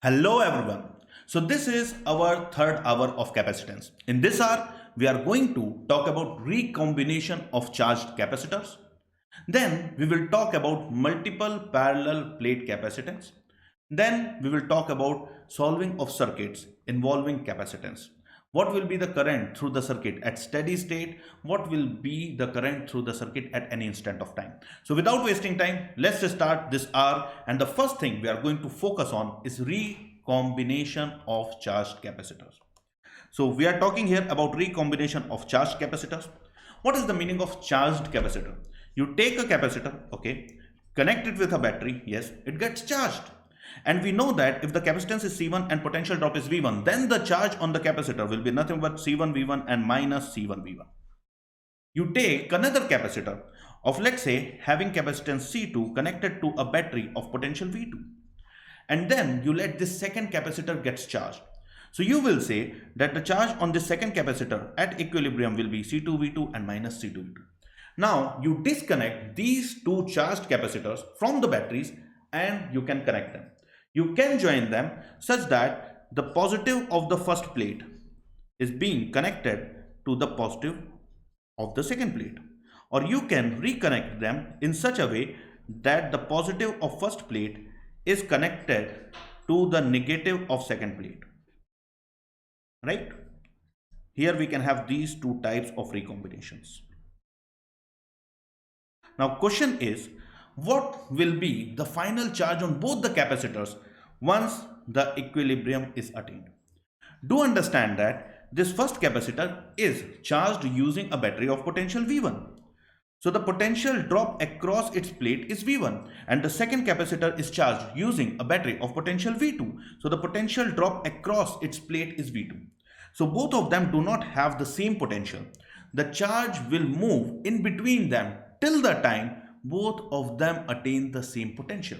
Hello everyone. So this is our third hour of capacitance. In this hour, we are going to talk about recombination of charged capacitors. Then we will talk about multiple parallel plate capacitance. Then we will talk about solving of circuits involving capacitance. What will be the current through the circuit at steady state? What will be the current through the circuit at any instant of time? So without wasting time, let's just start this hour. And the first thing we are going to focus on is recombination of charged capacitors. So we are talking here about recombination of charged capacitors. What is the meaning of charged capacitor? You take a capacitor, okay, connect it with a battery, yes, it gets charged. And we know that if the capacitance is C1 and potential drop is V1, then the charge on the capacitor will be nothing but C1 V1 and minus C1 V1. You take another capacitor of, let's say, having capacitance C2 connected to a battery of potential V2. And then you let this second capacitor gets charged. So you will say that the charge on this second capacitor at equilibrium will be C2V2 and minus C2V2. Now you disconnect these two charged capacitors from the batteries and you can connect them. You can join them such that the positive of the first plate is being connected to the positive of the second plate, or you can reconnect them in such a way that the positive of first plate is connected to the negative of second plate, right? Here we can have these two types of recombinations. Now question is, what will be the final charge on both the capacitors once the equilibrium is attained? Do understand that this first capacitor is charged using a battery of potential V1. So the potential drop across its plate is V1, and the second capacitor is charged using a battery of potential V2. So the potential drop across its plate is V2. So both of them do not have the same potential. The charge will move in between them till the time both of them attain the same potential.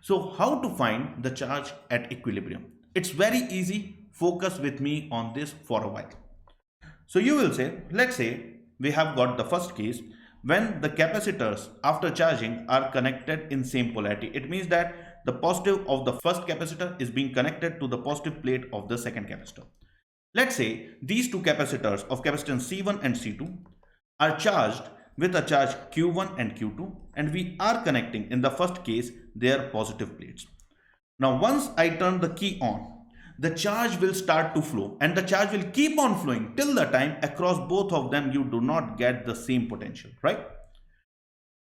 So how to find the charge at equilibrium? It's very easy. Focus with me on this for a while. So you will say, let's say we have got the first case when the capacitors after charging are connected in same polarity. It means that the positive of the first capacitor is being connected to the positive plate of the second capacitor. Let's say these two capacitors of capacitance C1 and C2 are charged with a charge Q1 and Q2, and we are connecting in the first case their positive plates. Now once I turn the key on, the charge will start to flow, and the charge will keep on flowing till the time across both of them you do not get the same potential, right?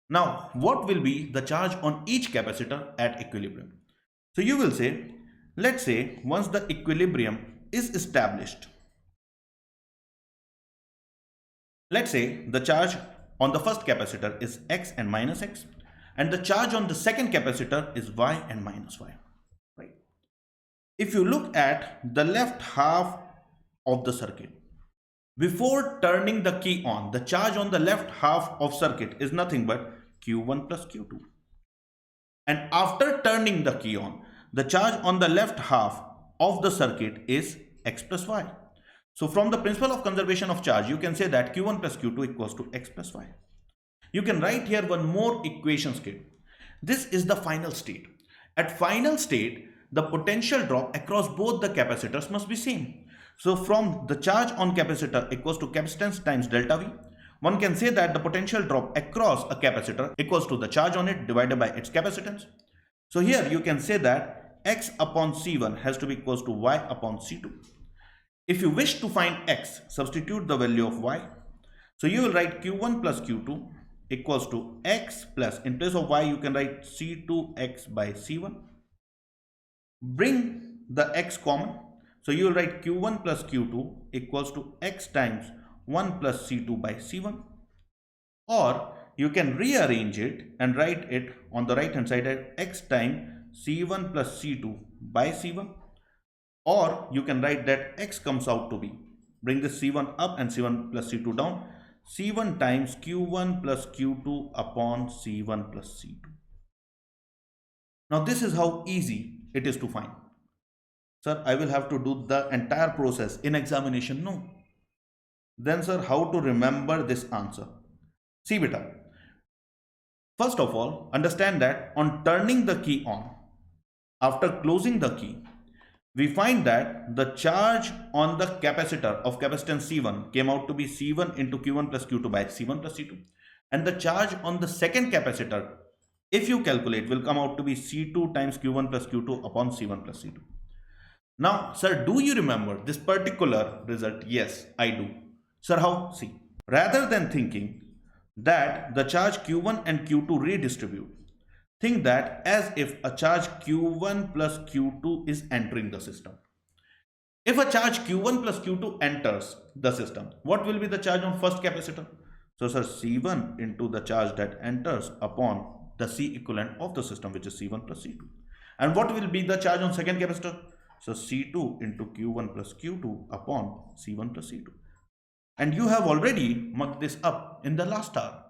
Now what will be the charge on each capacitor at equilibrium? So you will say, let's say once the equilibrium is established, let's say the charge on the first capacitor is X and minus X, and the charge on the second capacitor is Y and minus Y, right? If you look at the left half of the circuit, before turning the key on, the charge on the left half of circuit is nothing but Q1 plus Q2. And after turning the key on, the charge on the left half of the circuit is X plus Y. So from the principle of conservation of charge, you can say that Q1 plus Q2 equals to X plus Y. You can write here one more equation state. This is the final state. At final state, the potential drop across both the capacitors must be same. So from the charge on capacitor equals to capacitance times delta V, one can say that the potential drop across a capacitor equals to the charge on it divided by its capacitance. So here you can say that X upon C1 has to be equals to Y upon C2. If you wish to find X, substitute the value of Y. So you will write Q1 plus Q2 equals to X plus, in place of Y you can write C2X by C1. Bring the X common. So you will write Q1 plus Q2 equals to X times 1 plus C2 by C1. Or you can rearrange it and write it on the right hand side as X times C1 plus C2 by C1. Or you can write that X comes out to be, bring this C1 up and C1 plus C2 down, C1 times Q1 plus Q2 upon C1 plus C2. Now this is how easy it is to find. Sir, I will have to do the entire process in examination. No. Then sir, how to remember this answer? See beta. First of all, understand that on turning the key on, after closing the key, we find that the charge on the capacitor of capacitance C1 came out to be C1 into Q1 plus Q2 by C1 plus C2. And the charge on the second capacitor, if you calculate, will come out to be C2 times Q1 plus Q2 upon C1 plus C2. Now, sir, do you remember this particular result? Yes, I do. Sir, how? See, rather than thinking that the charge Q1 and Q2 redistribute, think that as if a charge Q1 plus Q2 is entering the system. If a charge Q1 plus Q2 enters the system, what will be the charge on first capacitor? So, sir, C1 into the charge that enters upon the C equivalent of the system, which is C1 plus C2. And what will be the charge on second capacitor? So, C2 into Q1 plus Q2 upon C1 plus C2. And you have already marked this up in the last hour.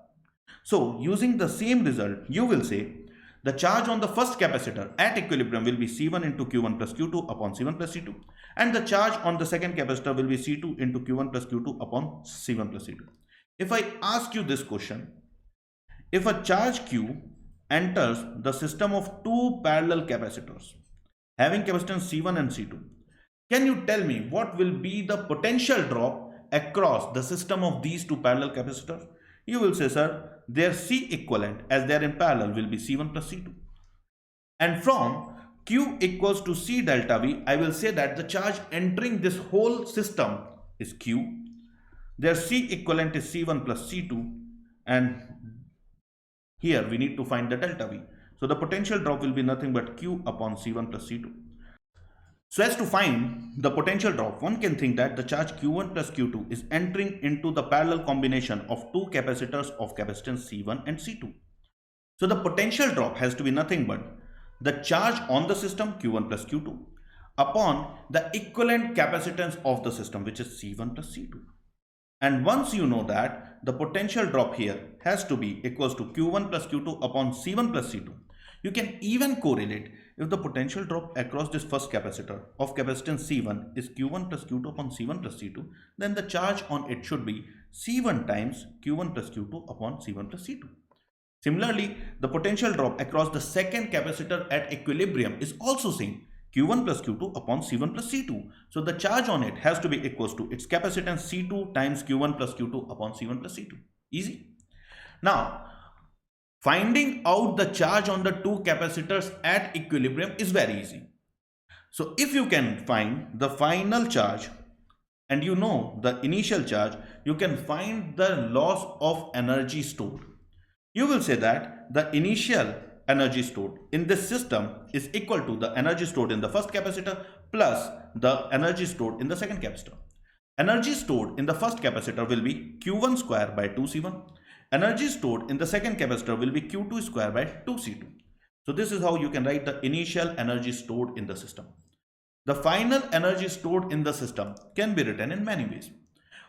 So, using the same result, you will say the charge on the first capacitor at equilibrium will be C1 into Q1 plus Q2 upon C1 plus C2. And the charge on the second capacitor will be C2 into Q1 plus Q2 upon C1 plus C2. If I ask you this question, if a charge Q enters the system of two parallel capacitors having capacitance C1 and C2, can you tell me what will be the potential drop across the system of these two parallel capacitors? You will say, sir, their C equivalent as they are in parallel will be C1 plus C2. And from Q equals to C delta V, I will say that the charge entering this whole system is Q. Their C equivalent is C1 plus C2, and here we need to find the delta V. So the potential drop will be nothing but Q upon C1 plus C2. So as to find the potential drop, one can think that the charge Q1 plus Q2 is entering into the parallel combination of two capacitors of capacitance C1 and C2. So the potential drop has to be nothing but the charge on the system Q1 plus Q2 upon the equivalent capacitance of the system, which is C1 plus C2. And once you know that, the potential drop here has to be equals to Q1 plus Q2 upon C1 plus C2. You can even correlate if the potential drop across this first capacitor of capacitance C1 is Q1 plus Q2 upon C1 plus C2, then the charge on it should be C1 times Q1 plus Q2 upon C1 plus C2. Similarly, the potential drop across the second capacitor at equilibrium is also same, Q1 plus Q2 upon C1 plus C2. So the charge on it has to be equals to its capacitance C2 times Q1 plus Q2 upon C1 plus C2. Easy. Now, finding out the charge on the two capacitors at equilibrium is very easy. So if you can find the final charge and you know the initial charge, you can find the loss of energy stored. You will say that the initial energy stored in this system is equal to the energy stored in the first capacitor plus the energy stored in the second capacitor. Energy stored in the first capacitor will be Q1 square by 2C1. Energy stored in the second capacitor will be Q2 square by 2C2. So this is how you can write the initial energy stored in the system. The final energy stored in the system can be written in many ways.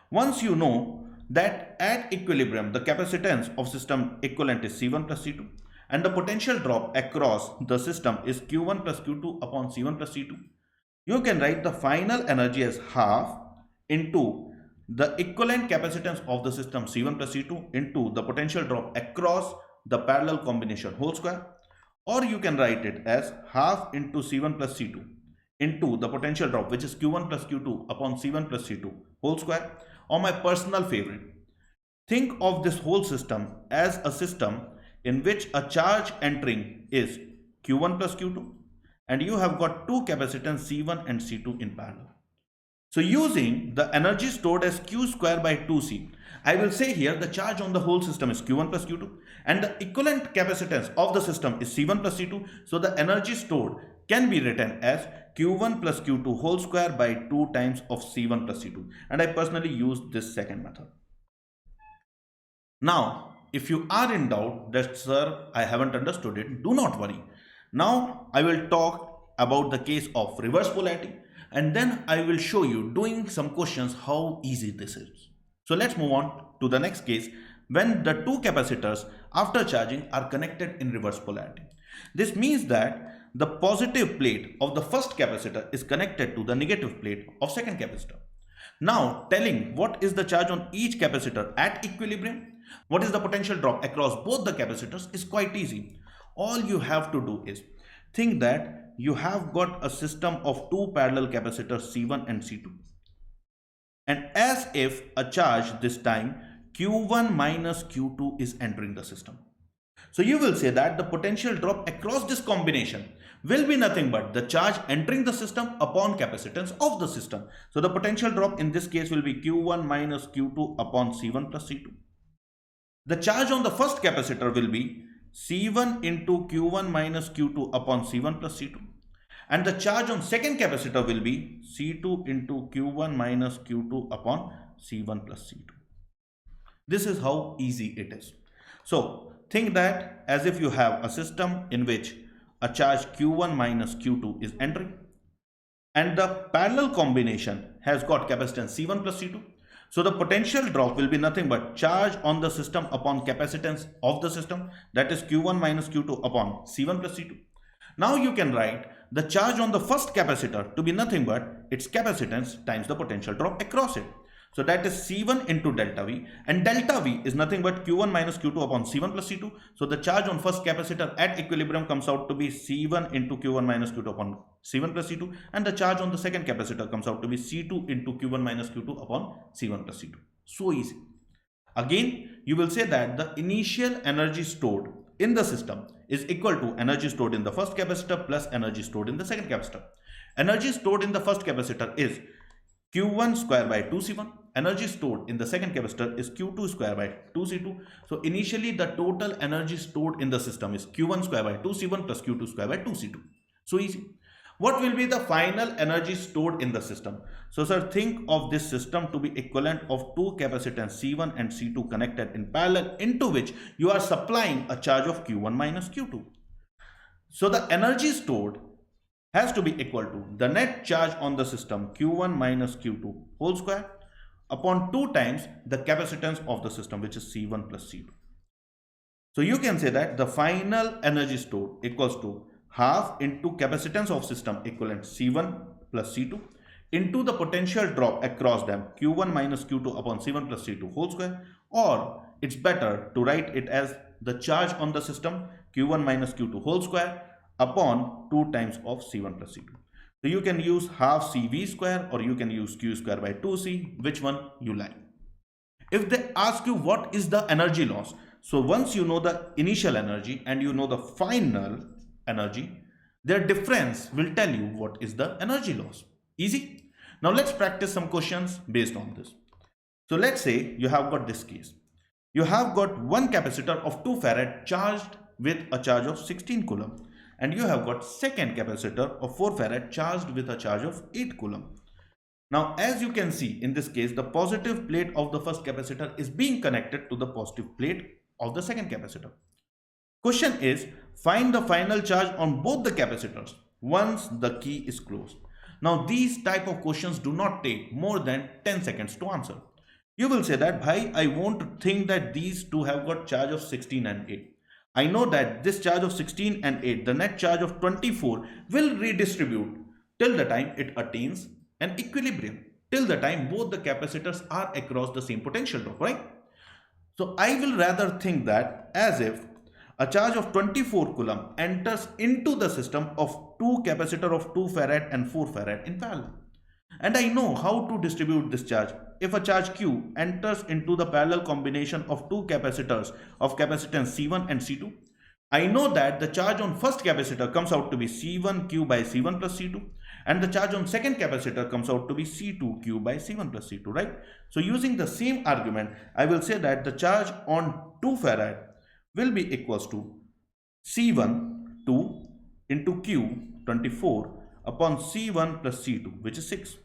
Once you know that at equilibrium the capacitance of system equivalent is C1 plus C2 and the potential drop across the system is Q1 plus Q2 upon C1 plus C2, you can write the final energy as half into the equivalent capacitance of the system C1 plus C2 into the potential drop across the parallel combination whole square, or you can write it as half into C1 plus C2 into the potential drop, which is Q1 plus Q2 upon C1 plus C2 whole square, or my personal favorite, think of this whole system as a system in which a charge entering is Q1 plus Q2 and you have got two capacitance C1 and C2 in parallel. So using the energy stored as Q square by 2C, I will say here the charge on the whole system is Q1 plus Q2 and the equivalent capacitance of the system is C1 plus C2. So the energy stored can be written as Q1 plus Q2 whole square by 2 times of C1 plus C2. And I personally use this second method. Now, if you are in doubt that, sir, I haven't understood it, do not worry. Now I will talk about the case of reverse polarity and then I will show you doing some questions how easy this is. So let's move on to the next case when the two capacitors after charging are connected in reverse polarity. This means that the positive plate of the first capacitor is connected to the negative plate of second capacitor. Now telling what is the charge on each capacitor at equilibrium, what is the potential drop across both the capacitors is quite easy. All you have to do is Think that you have got a system of two parallel capacitors C1 and C2. And as if a charge this time Q1 minus Q2 is entering the system. So you will say that the potential drop across this combination will be nothing but the charge entering the system upon capacitance of the system. So the potential drop in this case will be Q1 minus Q2 upon C1 plus C2. The charge on the first capacitor will be C1 into Q1 minus Q2 upon C1 plus C2. And the charge on second capacitor will be C2 into Q1 minus Q2 upon C1 plus C2. This is how easy it is. So think that as if you have a system in which a charge Q1 minus Q2 is entering, and the parallel combination has got capacitance C1 plus C2. So the potential drop will be nothing but charge on the system upon capacitance of the system, that is Q1 minus Q2 upon C1 plus C2. Now you can write the charge on the first capacitor to be nothing but its capacitance times the potential drop across it. So that is C1 into delta V, and delta V is nothing but Q1 minus Q2 upon C1 plus C2. So the charge on first capacitor at equilibrium comes out to be C1 into Q1 minus Q2 upon C1 plus C2, and the charge on the second capacitor comes out to be C2 into Q1 minus Q2 upon C1 plus C2. So easy. Again, you will say that the initial energy stored in the system is equal to energy stored in the first capacitor plus energy stored in the second capacitor. Energy stored in the first capacitor is Q1 square by 2C1. Energy stored in the second capacitor is Q2 square by 2C2. So initially the total energy stored in the system is Q1 square by 2C1 plus Q2 square by 2C2. So easy. What will be the final energy stored in the system? So sir, think of this system to be equivalent of two capacitance C1 and C2 connected in parallel, into which you are supplying a charge of Q1 minus Q2. So the energy stored has to be equal to the net charge on the system Q1 minus Q2 whole square upon 2 times the capacitance of the system, which is C1 plus C2. So you can say that the final energy stored equals to half into capacitance of system equivalent C1 plus C2 into the potential drop across them Q1 minus Q2 upon C1 plus C2 whole square, or it's better to write it as the charge on the system Q1 minus Q2 whole square upon 2 times of C1 plus C2. So you can use half CV square or you can use Q square by 2C, which one you like. If they ask you what is the energy loss, so once you know the initial energy and you know the final energy, their difference will tell you what is the energy loss. Easy. Now let's practice some questions based on this. So let's say you have got this case. You have got one capacitor of 2 farad charged with a charge of 16 coulomb, and you have got second capacitor of 4 farad charged with a charge of 8 coulomb. Now as you can see in this case, the positive plate of the first capacitor is being connected to the positive plate of the second capacitor. Question is, find the final charge on both the capacitors once the key is closed. Now these type of questions do not take more than 10 seconds to answer. You will say that, bhai, I won't think that these two have got charge of 16 and 8. I know that this charge of 16 and 8, the net charge of 24 will redistribute till the time it attains an equilibrium, till the time both the capacitors are across the same potential drop, right? So I will rather think that as if a charge of 24 coulomb enters into the system of two capacitor of 2 farad and 4 farad in parallel. And I know how to distribute this charge. If a charge Q enters into the parallel combination of two capacitors of capacitance C1 and C2, I know that the charge on first capacitor comes out to be C1Q by C1 plus C2, and the charge on second capacitor comes out to be C2Q by C1 plus C2, right? So using the same argument, I will say that the charge on 2 farad will be equals to C1 2 into Q 24 upon C1 plus C2, which is 6.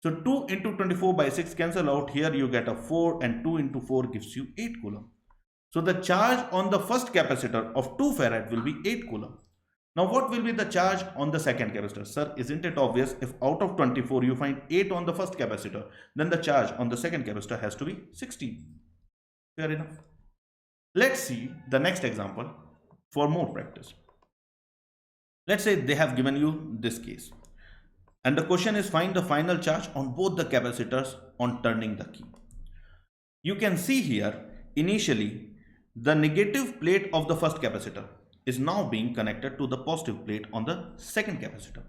So 2 into 24 by 6 cancel out. Here you get a 4, and 2 into 4 gives you 8 coulomb. So the charge on the first capacitor of 2 farad will be 8 coulomb. Now what will be the charge on the second capacitor? Sir, isn't it obvious? If out of 24 you find 8 on the first capacitor, then the charge on the second capacitor has to be 16. Fair enough. Let's see the next example for more practice. Let's say they have given you this case. And the question is, find the final charge on both the capacitors on turning the key. You can see here, initially, the negative plate of the first capacitor is now being connected to the positive plate on the second capacitor.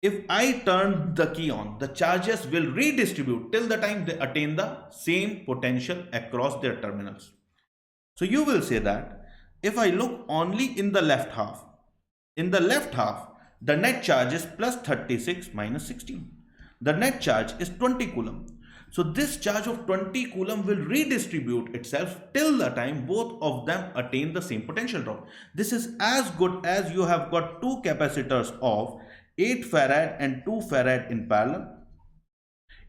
If I turn the key on, the charges will redistribute till the time they attain the same potential across their terminals. So you will say that if I look only in the left half, the net charge is plus 36 minus 16. The net charge is 20 coulomb. So this charge of 20 coulomb will redistribute itself till the time both of them attain the same potential drop. This is as good as you have got two capacitors of 8 farad and 2 farad in parallel,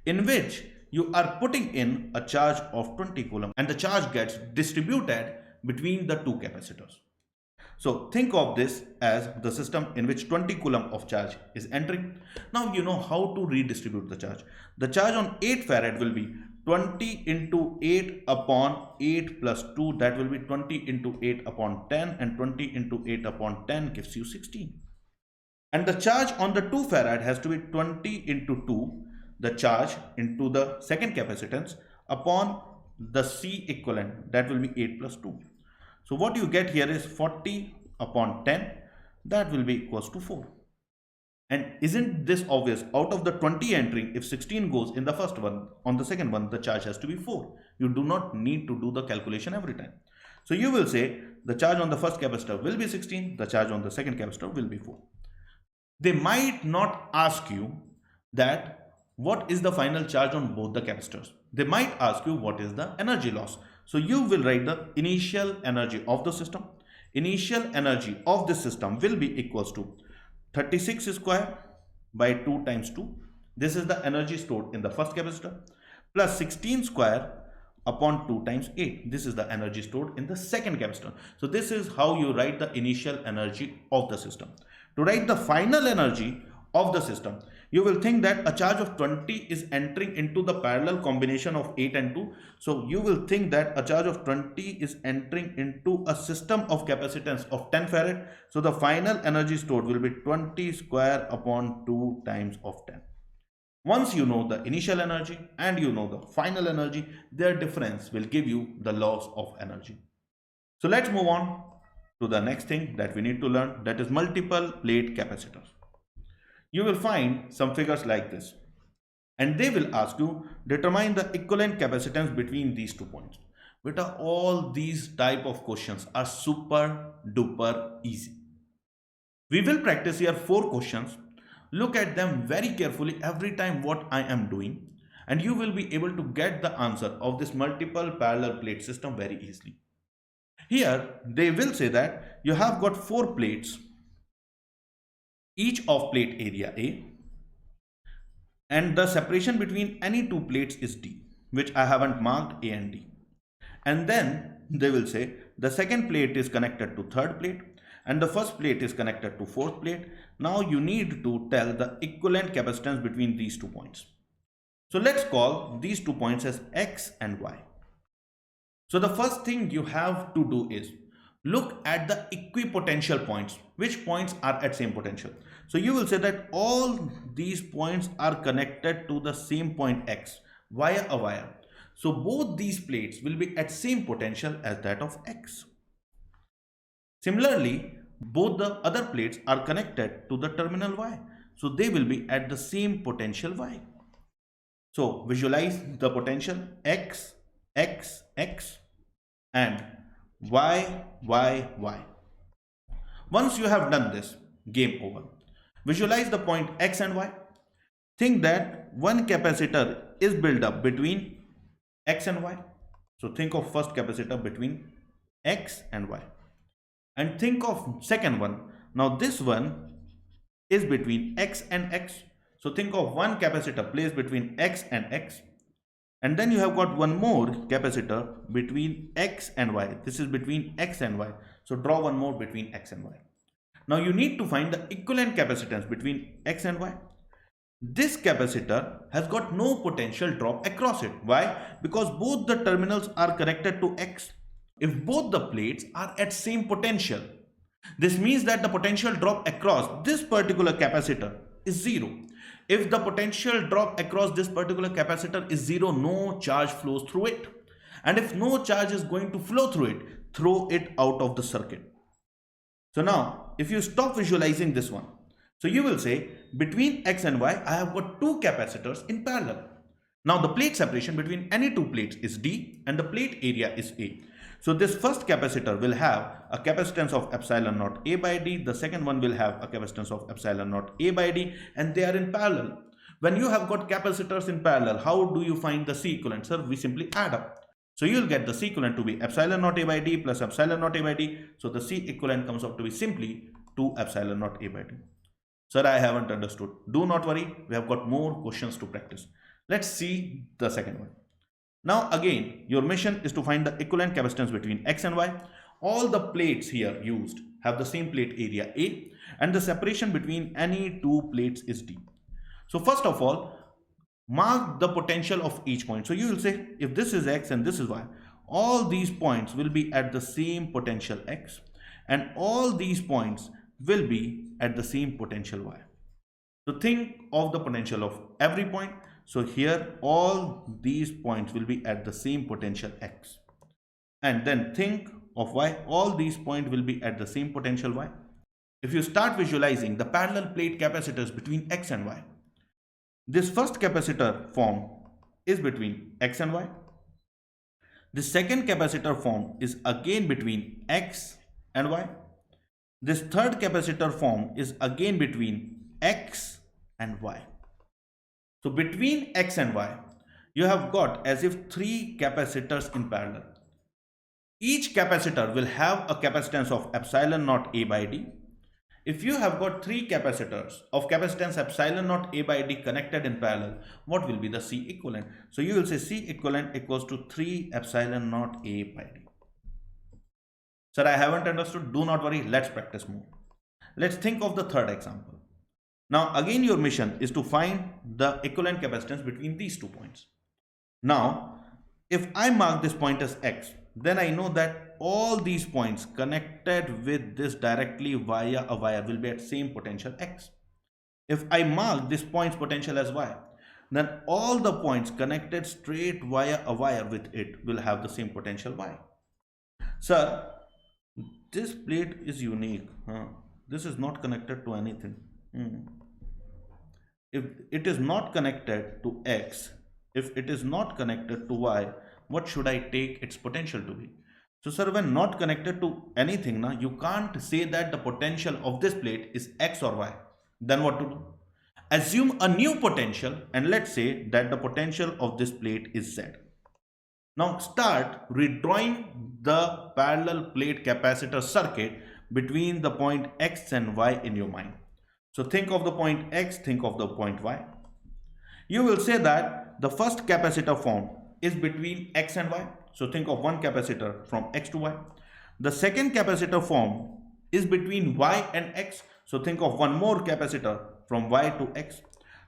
in which you are putting in a charge of 20 coulomb and the charge gets distributed between the two capacitors. So think of this as the system in which 20 coulomb of charge is entering. Now you know how to redistribute the charge. The charge on 8 farad will be 20 into 8 upon 8 plus 2, that will be 20 into 8 upon 10, and 20 into 8 upon 10 gives you 16. And the charge on the 2 farad has to be 20 into 2, the charge into the second capacitance, upon the C equivalent, that will be 8 plus 2. So what you get here is 40 upon 10, that will be equals to 4. And isn't this obvious? Out of the 20 entering, if 16 goes in the first one, on the second one, the charge has to be 4. You do not need to do the calculation every time. So you will say the charge on the first capacitor will be 16, the charge on the second capacitor will be 4. They might not ask you that what is the final charge on both the capacitors. They might ask you what is the energy loss. So you will write the initial energy of the system. Initial energy of this system will be equals to 36 square by 2 times 2. This is the energy stored in the first capacitor, plus 16 square upon 2 times 8. This is the energy stored in the second capacitor. So this is how you write the initial energy of the system. To write the final energy of the system, you will think that a charge of 20 is entering into the parallel combination of 8 and 2. So you will think that a charge of 20 is entering into a system of capacitance of 10 farad. So the final energy stored will be 20 square upon 2 times of 10. Once you know the initial energy and you know the final energy, their difference will give you the loss of energy. So let's move on to the next thing that we need to learn, that is multiple plate capacitors. You will find some figures like this, and they will ask you determine the equivalent capacitance between these 2 points. Beta, all these type of questions are super duper easy. We will practice here 4 questions. Look at them very carefully every time what I am doing, and you will be able to get the answer of this multiple parallel plate system very easily. Here they will say that you have got 4 plates, each of plate area A, and the separation between any 2 plates is D, which I haven't marked A and D. And then they will say the second plate is connected to third plate and the first plate is connected to fourth plate. Now you need to tell the equivalent capacitance between these 2 points. So let's call these 2 points as X and Y. So the first thing you have to do is look at the equipotential points. Which points are at same potential? So you will say that all these points are connected to the same point X via a wire. So both these plates will be at same potential as that of X. Similarly, both the other plates are connected to the terminal Y. So they will be at the same potential Y. So visualize the potential X, X, X and Y, Y, Y. Once you have done this, game over. Visualize the point X and Y. Think that one capacitor is built up between X and Y. So think of first capacitor between X and Y. And think of second one. Now this one is between X and X. So think of one capacitor placed between X and X. And then you have got one more capacitor between X and Y. This is between X and Y. So draw one more between X and Y. Now you need to find the equivalent capacitance between X and Y. This capacitor has got no potential drop across it. Why? Because both the terminals are connected to X. If both the plates are at same potential, this means that the potential drop across this particular capacitor is 0. If the potential drop across this particular capacitor is 0, no charge flows through it. And if no charge is going to flow through it, throw it out of the circuit. So now, if you stop visualizing this one, so you will say between X and Y, I have got two capacitors in parallel. Now the plate separation between any two plates is D and the plate area is A. So this first capacitor will have a capacitance of epsilon naught A by D. The second one will have a capacitance of epsilon naught A by D, and they are in parallel. When you have got capacitors in parallel, how do you find the C equivalent? Sir, we simply add up. So you will get the C equivalent to be epsilon naught A by D plus epsilon naught A by D. So the C equivalent comes out to be simply 2 epsilon naught A by D. Sir, I haven't understood. Do not worry, we have got more questions to practice. Let's see the second one. Now again, your mission is to find the equivalent capacitance between X and Y. All the plates here used have the same plate area A, and the separation between any two plates is D. So first of all, mark the potential of each point. So you will say if this is X and this is Y, all these points will be at the same potential X, and all these points will be at the same potential Y. So think of the potential of every point. So here all these points will be at the same potential X, and then think of Y, all these points will be at the same potential Y. If you start visualizing the parallel plate capacitors between X and Y, this first capacitor form is between X and Y. The second capacitor form is again between X and Y. This third capacitor form is again between X and Y. So between X and Y, you have got as if three capacitors in parallel. Each capacitor will have a capacitance of epsilon naught A by D. If you have got three capacitors of capacitance epsilon naught A by D connected in parallel, what will be the C equivalent? So you will say C equivalent equals to 3 epsilon naught A by D. Sir, I haven't understood. Do not worry. Let's practice more. Let's think of the third example. Now again, your mission is to find the equivalent capacitance between these 2 points. Now, if I mark this point as X, then I know that all these points connected with this directly via a wire will be at same potential X. If I mark this point's potential as Y, then all the points connected straight via a wire with it will have the same potential Y. Sir, this plate is unique. This is not connected to anything. If it is not connected to X, if it is not connected to Y, what should I take its potential to be? So sir, when not connected to anything, you can't say that the potential of this plate is X or Y. Then what to do? Assume a new potential, and let's say that the potential of this plate is Z. Now start redrawing the parallel plate capacitor circuit between the point X and Y in your mind. So think of the point X, think of the point Y. You will say that the first capacitor form is between X and Y. So think of one capacitor from X to Y. The second capacitor form is between Y and X. So think of one more capacitor from Y to X.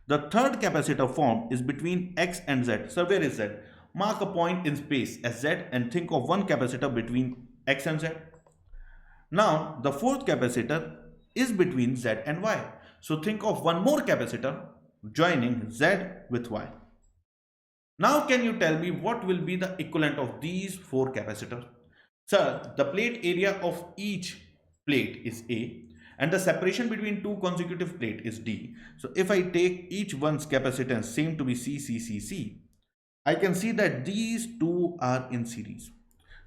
The third capacitor form is between X and Z. So where is Z? Mark a point in space as Z and think of one capacitor between X and Z. Now the fourth capacitor is between Z and Y. So think of one more capacitor joining Z with Y. Now can you tell me what will be the equivalent of these 4 capacitors? Sir, the plate area of each plate is A and the separation between 2 consecutive plates is D. So if I take each one's capacitance same to be C, I can see that these 2 are in series.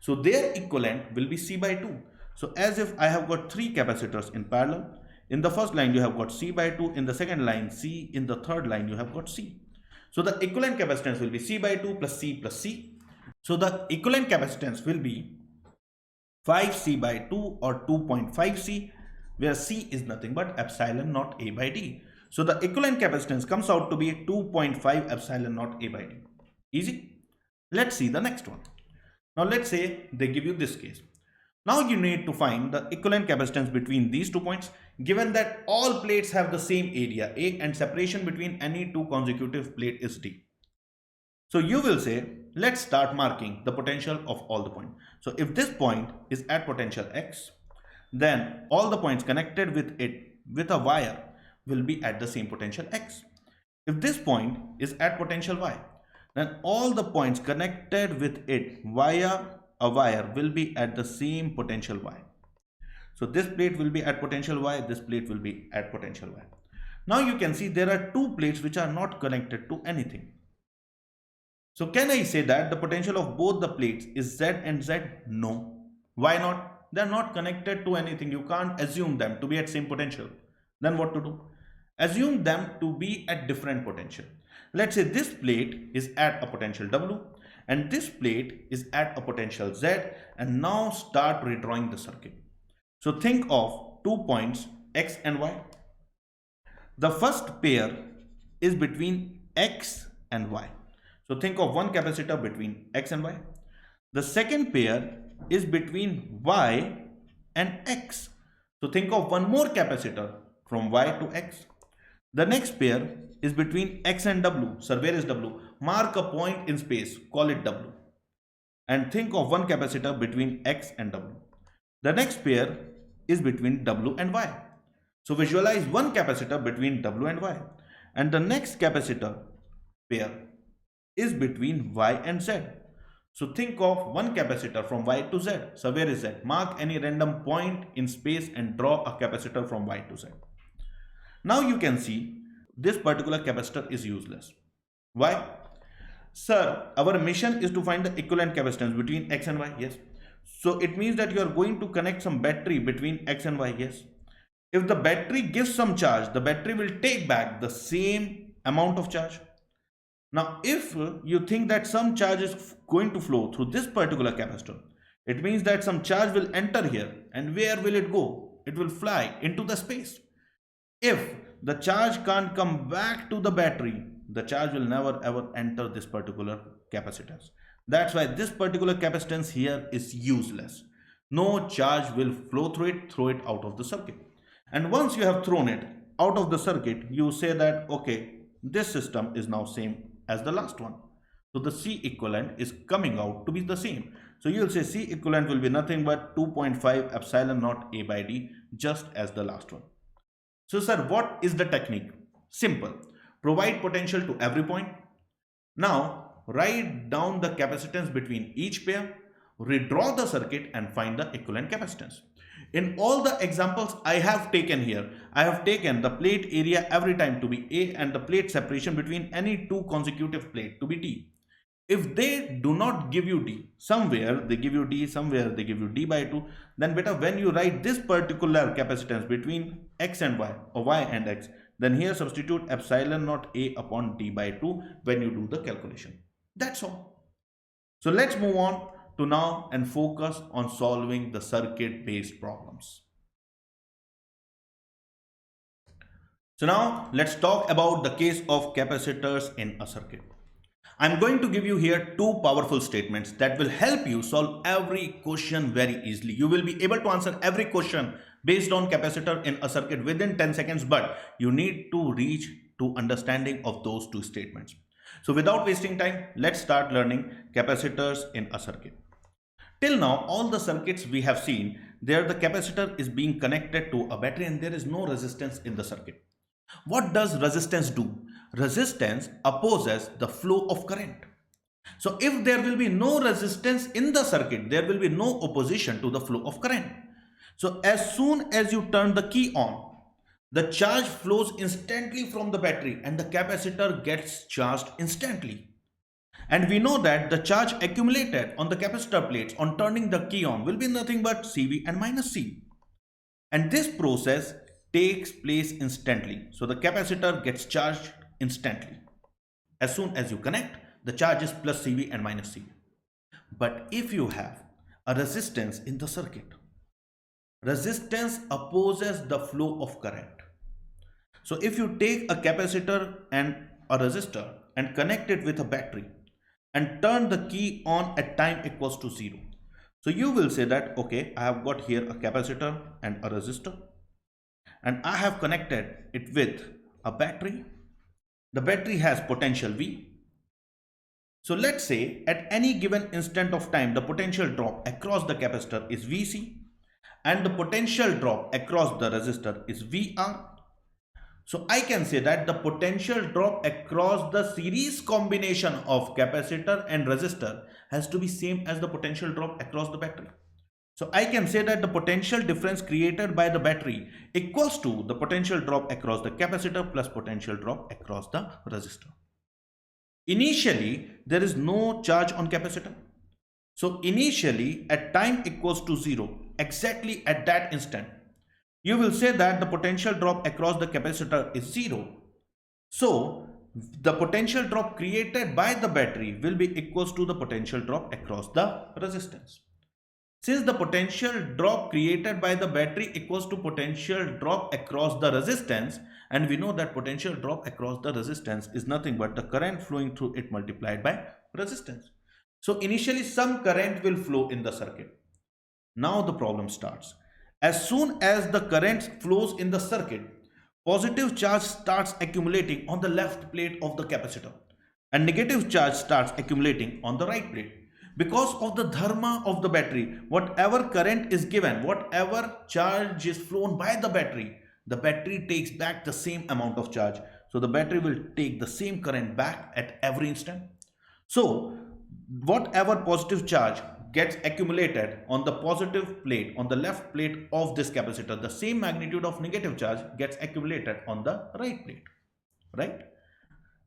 So their equivalent will be C by 2. So as if I have got 3 capacitors in parallel. In the first line you have got C by 2, in the second line C, in the third line you have got C. So the equivalent capacitance will be C by 2 plus C plus C. So the equivalent capacitance will be 5C by 2 or 2.5C, where C is nothing but epsilon naught A by D. So the equivalent capacitance comes out to be 2.5 epsilon naught A by D. Easy? Let's see the next one. Now let's say they give you this case. Now you need to find the equivalent capacitance between these 2 points, given that all plates have the same area A and separation between any 2 consecutive plate is D. So you will say, let's start marking the potential of all the points. So if this point is at potential X, then all the points connected with it with a wire will be at the same potential X. If this point is at potential Y, then all the points connected with it via a wire will be at the same potential Y. So this plate will be at potential Y, this plate will be at potential Y. Now you can see there are two plates which are not connected to anything. So can I say that the potential of both the plates is Z and Z? No. Why not? They are not connected to anything. You can't assume them to be at same potential. Then what to do? Assume them to be at different potential. Let's say this plate is at a potential W and this plate is at a potential Z, and now start redrawing the circuit. So think of 2 points X and Y. The first pair is between X and Y. So think of one capacitor between X and Y. The second pair is between Y and X. So think of one more capacitor from Y to X. The next pair is between X and W. Sir, where is W? Mark a point in space, call it W. And think of one capacitor between X and W. The next pair is between W and Y. So visualize one capacitor between W and Y. And the next capacitor pair is between Y and Z. So think of one capacitor from Y to Z. So where is Z? Mark any random point in space and draw a capacitor from Y to Z. Now you can see this particular capacitor is useless. Why? Sir, our mission is to find the equivalent capacitance between X and Y. Yes. So it means that you are going to connect some battery between X and Y. Yes. If the battery gives some charge, the battery will take back the same amount of charge. Now, if you think that some charge is going to flow through this particular capacitor, it means that some charge will enter here, and where will it go? It will fly into the space. If the charge can't come back to the battery, the charge will never ever enter this particular capacitance. That's why this particular capacitance here is useless. No charge will flow through it, throw it out of the circuit. And once you have thrown it out of the circuit, you say that, okay, this system is now same as the last one. So the C equivalent is coming out to be the same. So you will say C equivalent will be nothing but 2.5 epsilon naught A by D, just as the last one. So sir, what is the technique? Simple. Provide potential to every point. Now write down the capacitance between each pair, redraw the circuit and find the equivalent capacitance. In all the examples I have taken here, I have taken the plate area every time to be A and the plate separation between any two consecutive plate to be D. If they do not give you D, somewhere they give you D, somewhere they give you D by 2, then better when you write this particular capacitance between X and Y or Y and X, then here substitute epsilon naught A upon D by 2 when you do the calculation. That's all. So let's move on to now and focus on solving the circuit based problems. So now let's talk about the case of capacitors in a circuit. I'm going to give you here two powerful statements that will help you solve every question very easily. You will be able to answer every question based on capacitor in a circuit within 10 seconds, but you need to reach to understanding of those two statements. So without wasting time, let's start learning capacitors in a circuit. Till now, all the circuits we have seen, there the capacitor is being connected to a battery and there is no resistance in the circuit. What does resistance do? Resistance opposes the flow of current. So if there will be no resistance in the circuit, there will be no opposition to the flow of current. So as soon as you turn the key on, the charge flows instantly from the battery and the capacitor gets charged instantly. And we know that the charge accumulated on the capacitor plates on turning the key on will be nothing but CV and minus C. And this process takes place instantly. So the capacitor gets charged instantly. As soon as you connect, the charge is plus CV and minus CV. But if you have a resistance in the circuit, resistance opposes the flow of current. So if you take a capacitor and a resistor and connect it with a battery and turn the key on at time equals to 0. So you will say that, okay, I have got here a capacitor and a resistor and I have connected it with a battery. The battery has potential V. So let's say at any given instant of time, the potential drop across the capacitor is VC and the potential drop across the resistor is VR. So I can say that the potential drop across the series combination of capacitor and resistor has to be same as the potential drop across the battery. So I can say that the potential difference created by the battery equals to the potential drop across the capacitor plus potential drop across the resistor. Initially, there is no charge on capacitor. So initially at time equals to 0, exactly at that instant, you will say that the potential drop across the capacitor is 0. So the potential drop created by the battery will be equals to the potential drop across the resistance. Since the potential drop created by the battery equals to potential drop across the resistance, and we know that potential drop across the resistance is nothing but the current flowing through it multiplied by resistance. So initially some current will flow in the circuit. Now the problem starts. As soon as the current flows in the circuit, positive charge starts accumulating on the left plate of the capacitor and negative charge starts accumulating on the right plate. Because of the dharma of the battery, whatever current is given, whatever charge is flown by the battery takes back the same amount of charge. So the battery will take the same current back at every instant. So whatever positive charge gets accumulated on the positive plate, on the left plate of this capacitor, the same magnitude of negative charge gets accumulated on the right plate, right?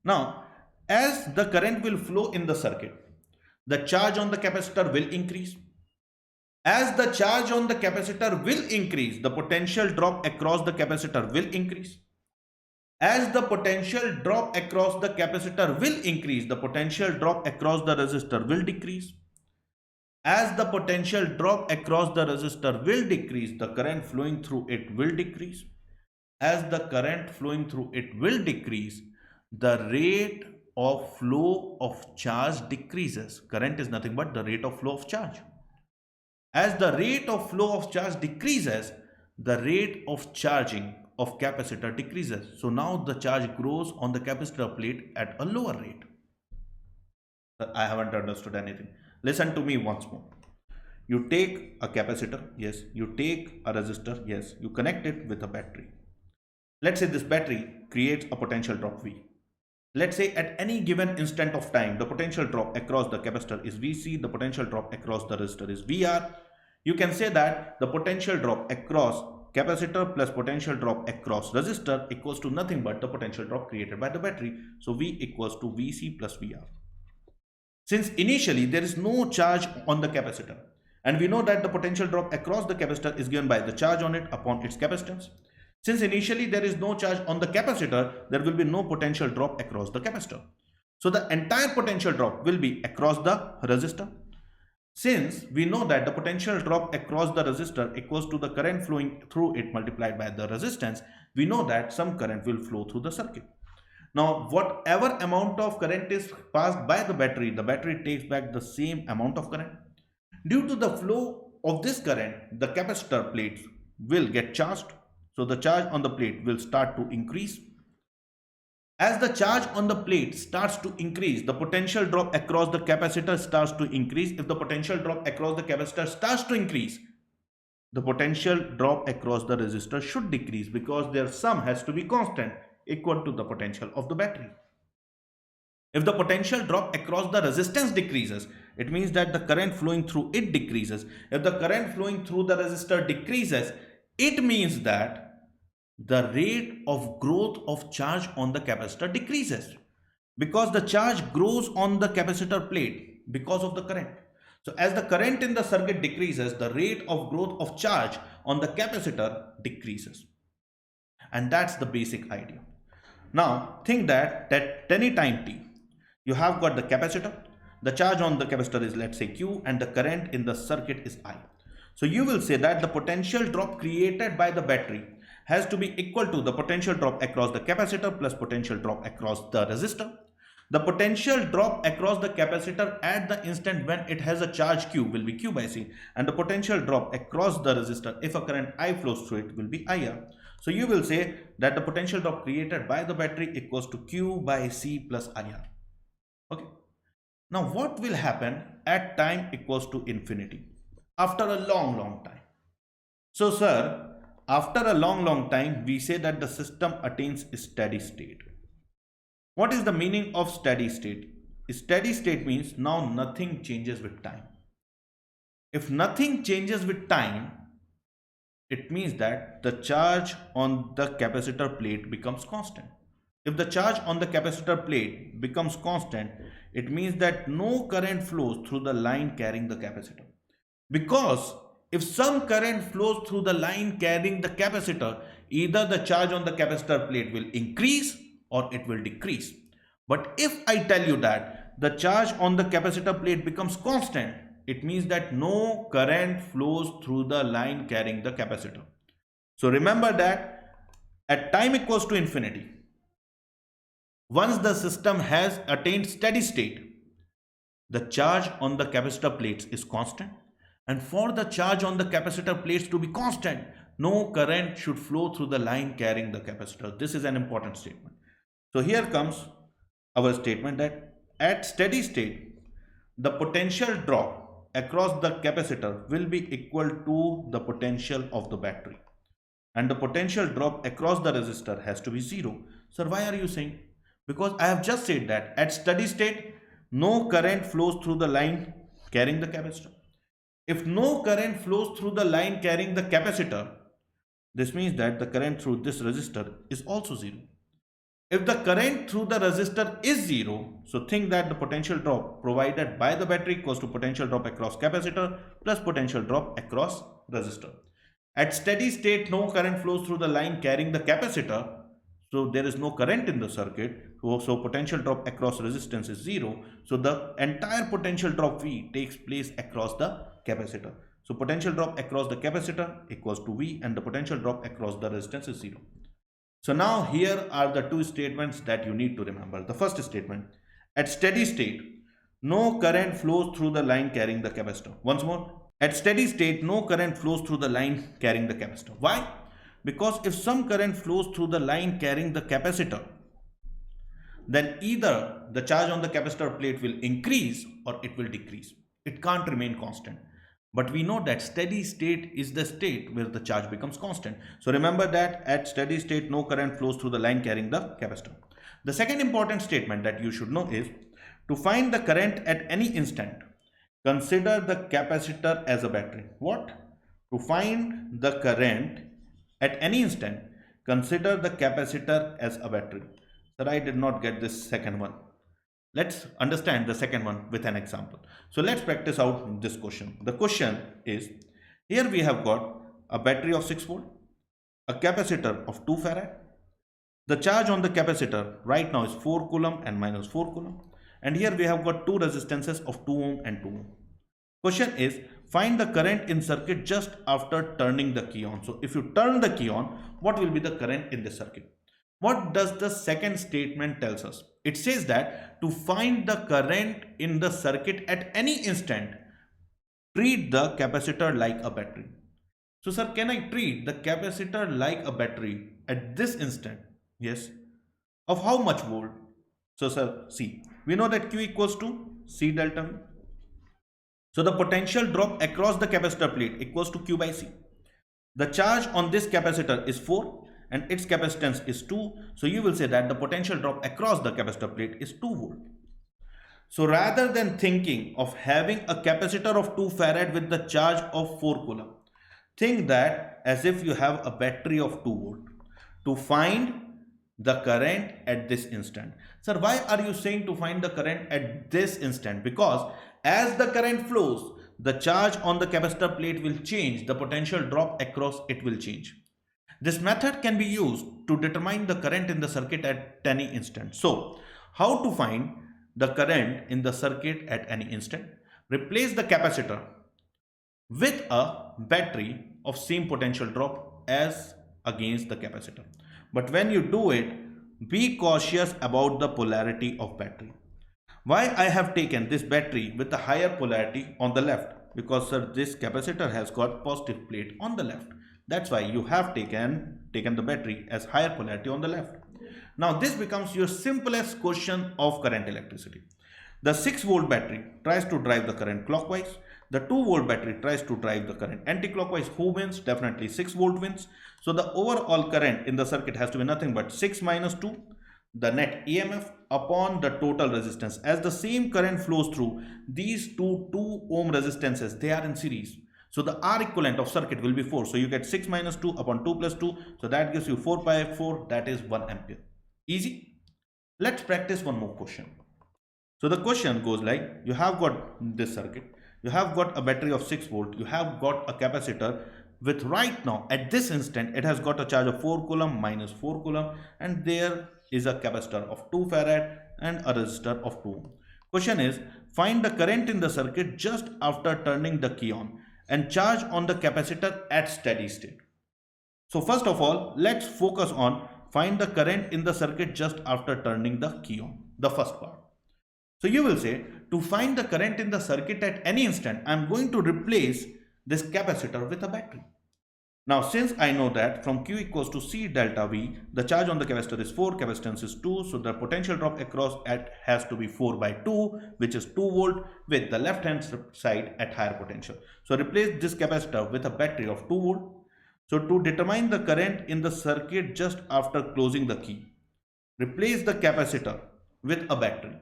Now, as the current will flow in the circuit, the charge on the capacitor will increase. As the charge on the capacitor will increase, the potential drop across the capacitor will increase. As the potential drop across the capacitor will increase, the potential drop across the resistor will decrease. As the potential drop across the resistor will decrease, the current flowing through it will decrease. As the current flowing through it will decrease, the rate of flow of charge decreases. Current is nothing but the rate of flow of charge. As the rate of flow of charge decreases, the rate of charging of capacitor decreases. So now the charge grows on the capacitor plate at a lower rate. I haven't understood anything. Listen to me once more. You take a capacitor, yes. You take a resistor, yes. You connect it with a battery. Let's say this battery creates a potential drop V. Let's say at any given instant of time, the potential drop across the capacitor is Vc, the potential drop across the resistor is Vr. You can say that the potential drop across capacitor plus potential drop across resistor equals to nothing but the potential drop created by the battery. So V equals to Vc plus Vr. Since initially there is no charge on the capacitor, and we know that the potential drop across the capacitor is given by the charge on it upon its capacitance. Since initially there is no charge on the capacitor, there will be no potential drop across the capacitor. So the entire potential drop will be across the resistor. Since we know that the potential drop across the resistor equals to the current flowing through it multiplied by the resistance, we know that some current will flow through the circuit. Now, whatever amount of current is passed by the battery takes back the same amount of current. Due to the flow of this current, the capacitor plates will get charged. So the charge on the plate will start to increase. As the charge on the plate starts to increase, the potential drop across the capacitor starts to increase. If the potential drop across the capacitor starts to increase, the potential drop across the resistor should decrease because their sum has to be constant, equal to the potential of the battery. If the potential drop across the resistance decreases, it means that the current flowing through it decreases. If the current flowing through the resistor decreases, it means that the rate of growth of charge on the capacitor decreases because the charge grows on the capacitor plate because of the current. So as the current in the circuit decreases, the rate of growth of charge on the capacitor decreases. And that's the basic idea. Now think that at any time t, you have got the capacitor, the charge on the capacitor is, let's say, Q, and the current in the circuit is I. So you will say that the potential drop created by the battery has to be equal to the potential drop across the capacitor plus potential drop across the resistor. The potential drop across the capacitor at the instant when it has a charge Q will be Q by C, and the potential drop across the resistor if a current I flows through it will be IR. So you will say that the potential drop created by the battery equals to Q by C plus IR. Okay. Now what will happen at time equals to infinity after a long time? So sir, after a long time, we say that the system attains steady state. What is the meaning of steady state? Steady state means now nothing changes with time. If nothing changes with time, it means that the charge on the capacitor plate becomes constant. If the charge on the capacitor plate becomes constant, it means that no current flows through the line carrying the capacitor. Because if some current flows through the line carrying the capacitor, either the charge on the capacitor plate will increase or it will decrease. But if I tell you that the charge on the capacitor plate becomes constant, it means that no current flows through the line carrying the capacitor. So remember that at time equals to infinity, once the system has attained steady state, the charge on the capacitor plates is constant, and for the charge on the capacitor plates to be constant, no current should flow through the line carrying the capacitor. This is an important statement. So here comes our statement that at steady state, the potential drop across the capacitor will be equal to the potential of the battery, and the potential drop across the resistor has to be zero. Sir, why are you saying? Because I have just said that at steady state, no current flows through the line carrying the capacitor. If no current flows through the line carrying the capacitor, this means that the current through this resistor is also zero. If the current through the resistor is zero, so think that the potential drop provided by the battery equals to potential drop across capacitor plus potential drop across resistor. At steady state, no current flows through the line carrying the capacitor, so there is no current in the circuit, so potential drop across resistance is zero. So the entire potential drop V takes place across the capacitor. So potential drop across the capacitor equals to V, and the potential drop across the resistance is zero. So now here are the two statements that you need to remember. The first statement, at steady state, no current flows through the line carrying the capacitor. Once more, at steady state, no current flows through the line carrying the capacitor. Why? Because if some current flows through the line carrying the capacitor, then either the charge on the capacitor plate will increase or it will decrease. It can't remain constant. But we know that steady state is the state where the charge becomes constant. So remember that at steady state, no current flows through the line carrying the capacitor. The second important statement that you should know is, to find the current at any instant, consider the capacitor as a battery. What? To find the current at any instant, consider the capacitor as a battery. Sir, I did not get this second one. Let's understand the second one with an example. So let's practice out this question. The question is, here we have got a battery of 6 volt, a capacitor of 2 farad. The charge on the capacitor right now is 4 coulomb and minus 4 coulomb. And here we have got two resistances of 2 ohm and 2 ohm. Question is, find the current in circuit just after turning the key on. So if you turn the key on, what will be the current in the circuit? What does the second statement tells us? It says that to find the current in the circuit at any instant, treat the capacitor like a battery. So sir, can I treat the capacitor like a battery at this instant? Yes. Of how much volt? So sir, see, we know that Q equals to C delta V. So the potential drop across the capacitor plate equals to Q by C. The charge on this capacitor is 4 and its capacitance is 2. So you will say that the potential drop across the capacitor plate is 2 volt. So rather than thinking of having a capacitor of 2 farad with the charge of 4 coulomb, think that as if you have a battery of 2 volt to find the current at this instant. Sir, why are you saying to find the current at this instant? Because as the current flows, the charge on the capacitor plate will change, the potential drop across it will change. This method can be used to determine the current in the circuit at any instant. So, how to find the current in the circuit at any instant? Replace the capacitor with a battery of same potential drop as against the capacitor. But when you do it, be cautious about the polarity of battery. Why I have taken this battery with the higher polarity on the left? Because sir, this capacitor has got positive plate on the left. That's why you have taken the battery as higher polarity on the left. Now this becomes your simplest question of current electricity. The 6 volt battery tries to drive the current clockwise. The 2 volt battery tries to drive the current anti-clockwise. Who wins? Definitely 6 volt wins. So the overall current in the circuit has to be nothing but 6 minus 2. the net EMF upon the total resistance. As the same current flows through these two 2 ohm resistances, they are in series. So the R equivalent of circuit will be 4. So you get 6 minus 2 upon 2 plus 2. So that gives you 4 pi 4. That is 1 ampere. Easy. Let's practice one more question. So the question goes like, you have got this circuit. You have got a battery of 6 volt. You have got a capacitor with right now at this instant it has got a charge of 4 coulomb minus 4 coulomb, and there is a capacitor of 2 farad and a resistor of 2 ohm. Question is, find the current in the circuit just after turning the key on and charge on the capacitor at steady state. So first of all, let's focus on find the current in the circuit just after turning the key on, the first part. So you will say, to find the current in the circuit at any instant, I am going to replace this capacitor with a battery. Now, since I know that from Q equals to C delta V, the charge on the capacitor is 4, capacitance is 2, so the potential drop across has to be 4 by 2, which is 2 volt, with the left hand side at higher potential. So replace this capacitor with a battery of 2 volt. So to determine the current in the circuit just after closing the key, replace the capacitor with a battery.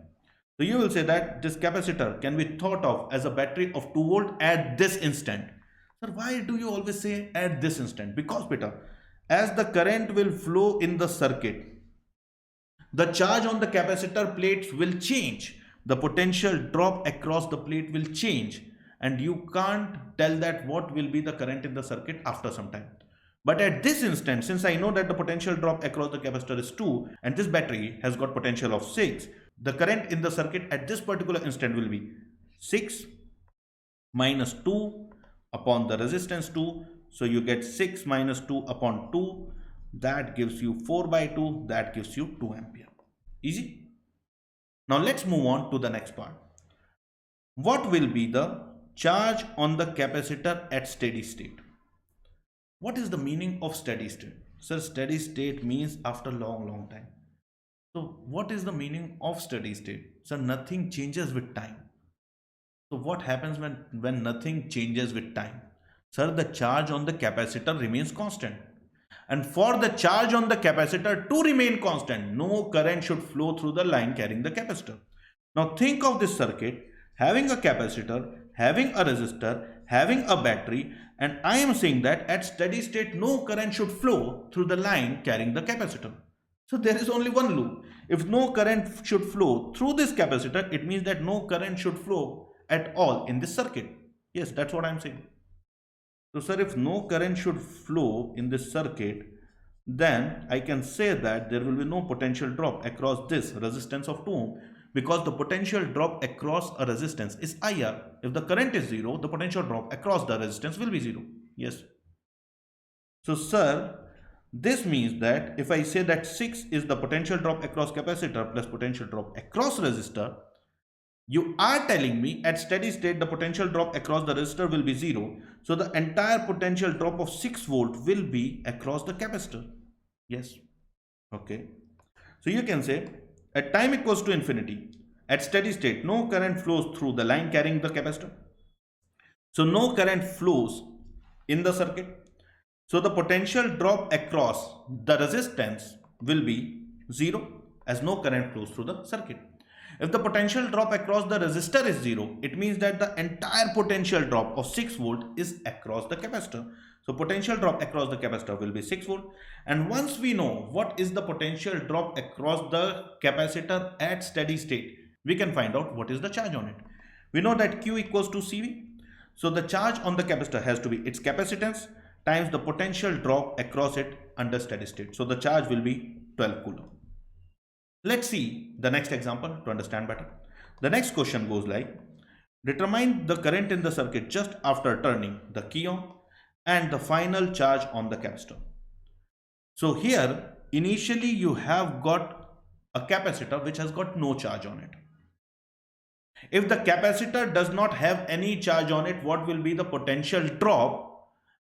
So you will say that this capacitor can be thought of as a battery of 2 volt at this instant. Sir, why do you always say at this instant? Because Peter, as the current will flow in the circuit, the charge on the capacitor plates will change. The potential drop across the plate will change, and you can't tell that what will be the current in the circuit after some time. But at this instant, since I know that the potential drop across the capacitor is 2 and this battery has got potential of 6, the current in the circuit at this particular instant will be 6 minus 2 upon the resistance 2. So you get 6 minus 2 upon 2. That gives you 4 by 2. That gives you 2 ampere. Easy. Now let's move on to the next part. What will be the charge on the capacitor at steady state? What is the meaning of steady state? Sir, steady state means after long time. So what is the meaning of steady state? Sir, nothing changes with time. So what happens when nothing changes with time? Sir, the charge on the capacitor remains constant. And for the charge on the capacitor to remain constant, no current should flow through the line carrying the capacitor. Now think of this circuit having a capacitor, having a resistor, having a battery, and I am saying that at steady state no current should flow through the line carrying the capacitor. So there is only one loop. If no current should flow through this capacitor, it means that no current should flow at all in this circuit. Yes, that's what I am saying. So sir, if no current should flow in this circuit, then I can say that there will be no potential drop across this resistance of 2 ohm, because the potential drop across a resistance is IR. If the current is 0, the potential drop across the resistance will be 0. Yes. So sir, this means that if I say that 6 is the potential drop across capacitor plus potential drop across resistor, you are telling me at steady state the potential drop across the resistor will be 0. So the entire potential drop of 6 volt will be across the capacitor. Yes. Okay. So you can say at time equals to infinity, at steady state, no current flows through the line carrying the capacitor. So no current flows in the circuit. So the potential drop across the resistance will be 0 as no current flows through the circuit. If the potential drop across the resistor is 0, it means that the entire potential drop of 6 volt is across the capacitor. So potential drop across the capacitor will be 6 volt. And once we know what is the potential drop across the capacitor at steady state, we can find out what is the charge on it. We know that Q equals to CV. So the charge on the capacitor has to be its capacitance times the potential drop across it under steady state. So the charge will be 12 coulomb. Let's see the next example to understand better. The next question goes like, determine the current in the circuit just after turning the key on and the final charge on the capacitor. So here initially you have got a capacitor which has got no charge on it. If the capacitor does not have any charge on it, what will be the potential drop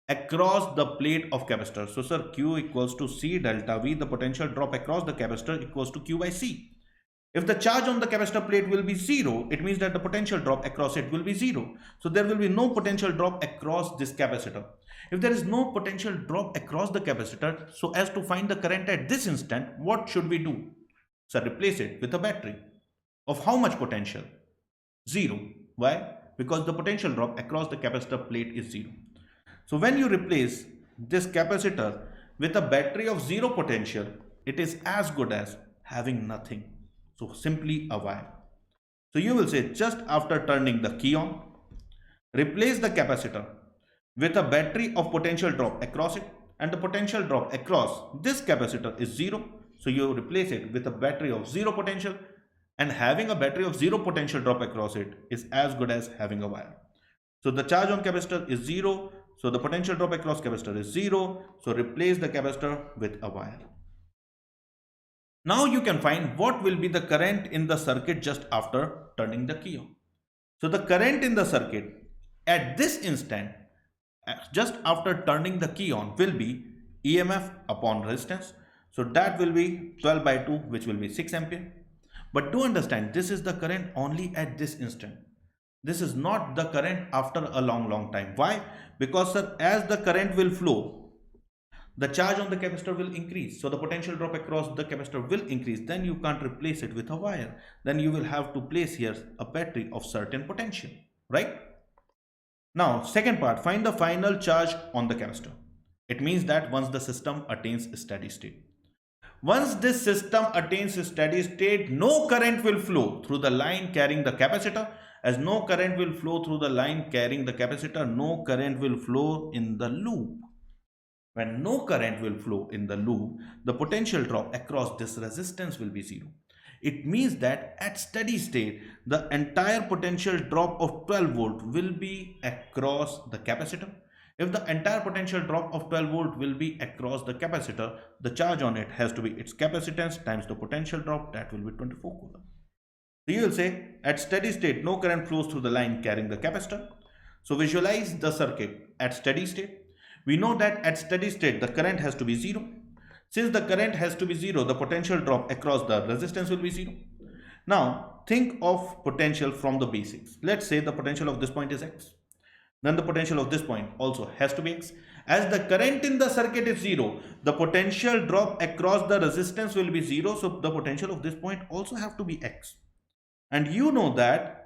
across the plate of capacitor? So sir, Q equals to C delta V, the potential drop across the capacitor equals to Q by C. If the charge on the capacitor plate will be 0, it means that the potential drop across it will be 0. So there will be no potential drop across this capacitor. If there is no potential drop across the capacitor, so as to find the current at this instant, what should we do? So replace it with a battery of how much potential? 0. Why? Because the potential drop across the capacitor plate is 0. So when you replace this capacitor with a battery of 0 potential, it is as good as having nothing. So simply a wire. So you will say, just after turning the key on, replace the capacitor with a battery of potential drop across it, and the potential drop across this capacitor is 0. So you replace it with a battery of 0 potential, and having a battery of 0 potential drop across it is as good as having a wire. So the charge on capacitor is 0. So the potential drop across capacitor is 0. So replace the capacitor with a wire. Now you can find what will be the current in the circuit just after turning the key on. So the current in the circuit at this instant, just after turning the key on, will be EMF upon resistance. So that will be 12 by 2, which will be 6 ampere. But to understand, this is the current only at this instant. This is not the current after a long time. Why? Because sir, as the current will flow, the charge on the capacitor will increase. So the potential drop across the capacitor will increase. Then you can't replace it with a wire. Then you will have to place here a battery of certain potential, right? Now, second part, find the final charge on the capacitor. It means that once the system attains steady state. Once this system attains steady state, no current will flow through the line carrying the capacitor. As no current will flow through the line carrying the capacitor, no current will flow in the loop. When no current will flow in the loop, the potential drop across this resistance will be 0. It means that at steady state, the entire potential drop of 12 volt will be across the capacitor. If the entire potential drop of 12 volt will be across the capacitor, the charge on it has to be its capacitance times the potential drop, that will be 24 coulomb. So you will say at steady state, no current flows through the line carrying the capacitor. So visualize the circuit at steady state. We know that at steady state, the current has to be 0. Since the current has to be 0, the potential drop across the resistance will be 0. Now, think of potential from the basics. Let's say the potential of this point is x. Then the potential of this point also has to be x. As the current in the circuit is 0, the potential drop across the resistance will be 0. So the potential of this point also have to be x. And you know that